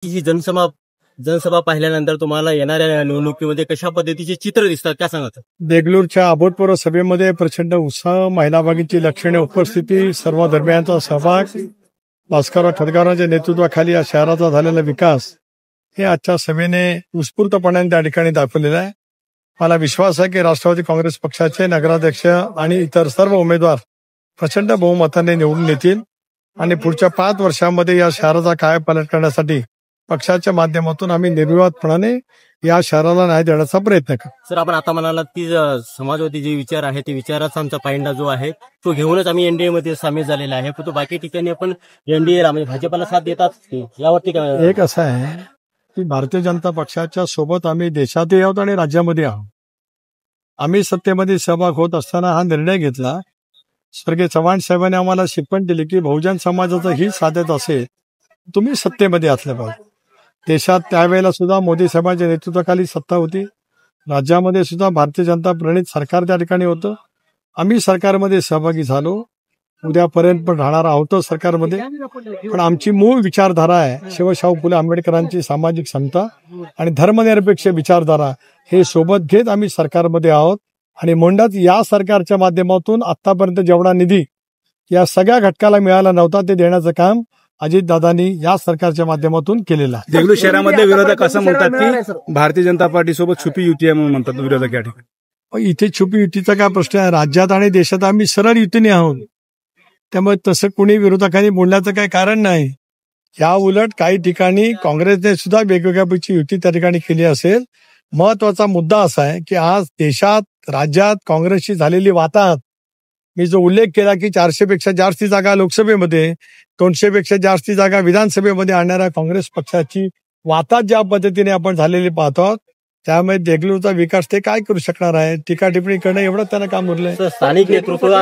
ही जनसभा पाहिल्यानंतर तुम्हाला येणाऱ्या निवडणुकीमध्ये कशा पद्धतीचे चित्र दिसतात काय सांगत? देगलूरच्या अभूतपूर्व सभेमध्ये प्रचंड उत्साह, महिला भगिनीची लक्षणीय उपस्थिती, सर्व धर्मियांचा सहभाग, भास्करराव ठरगारांच्या नेतृत्वाखाली या शहराचा झालेला विकास हे आजच्या सभेने उत्स्फूर्तपणाने त्या ठिकाणी दाखवलेलं आहे. मला विश्वास आहे की राष्ट्रवादी काँग्रेस पक्षाचे नगराध्यक्ष आणि इतर सर्व उमेदवार प्रचंड बहुमताने निवडून येतील आणि पुढच्या 5 वर्षांमध्ये या शहराचा कायापालट करण्यासाठी पक्षाच्या माध्यमातून आम्ही निर्विवादपणाने या शहराला न्याय देण्याचा प्रयत्न करू. सर, आपण आता म्हणालात की समाजवादी जे विचार आहे ते विचाराचा आमचा पायंडा जो आहे तो घेऊनच आम्ही एनडीए मध्ये सामील झालेला आहे, पण तो बाकी ठिकाणी आपण एनडीएला म्हणजे भाजपला साथ देतात यावरती काय? एक असं आहे की भारतीय जनता पक्षाच्या सोबत आम्ही देशातही आहोत आणि राज्यामध्ये आहोत. आम्ही सत्तेमध्ये सहभाग होत असताना हा निर्णय घेतला. स्वर्गीय चव्हाण साहेबांनी आम्हाला शिकवण दिली की बहुजन समाजाचं ही साधत असेल तुम्ही सत्तेमध्ये असलं पाहिजे. देशात त्यावेळेला सुद्धा मोदी साहेबांच्या नेतृत्वाखाली सत्ता होती. राज्यामध्ये सुद्धा भारतीय जनता प्रणित सरकार त्या ठिकाणी होतं. आम्ही सरकारमध्ये सहभागी झालो, उद्यापर्यंत पण राहणार आहोत सरकारमध्ये. पण आमची मूळ विचारधारा आहे शिवशाहू फुले आंबेडकरांची सामाजिक समता आणि धर्मनिरपेक्ष विचारधारा हे सोबत घेत आम्ही सरकारमध्ये आहोत. आणि म्हणूनच या सरकारच्या माध्यमातून आतापर्यंत जेवढा निधी या सगळ्या घटकाला मिळाला नव्हता ते देण्याचं काम अजितदादांनी या सरकारच्या माध्यमातून केलेलं आहे. देगलूर शहरामध्ये विरोधक असं म्हणतात की भारतीय जनता पार्टी सोबत छुपी युती आहे म्हणून म्हणतात विरोधक या ठिकाणी. इथे छुपी युतीचा काय प्रश्न आहे? राज्यात आणि देशात आम्ही सरळ युतीने आहोत. त्यामुळे तसं कुणी विरोधकांनी बोलण्याचं काही कारण नाही. या उलट काही ठिकाणी काँग्रेसने सुद्धा वेगवेगळ्या पैकी युती त्या ठिकाणी केली असेल. महत्वाचा मुद्दा असा आहे की आज देशात राज्यात काँग्रेसची झालेली वाताहत, मी जो उल्लेख केला की 400 पेक्षा जास्ती जागा लोकसभेमध्ये, 200 पेक्षा जास्ती जागा विधानसभेमध्ये आणणाऱ्या काँग्रेस पक्षाची वाताहत ज्या पद्धतीने आपण झालेली पाहतो आहोत, त्यामुळे देगलूरचा विकास ते काय करू शकणार आहे? टीका टिप्पणी करणं एवढं त्यांना काम उरलंय. स्थानिक नेतृत्व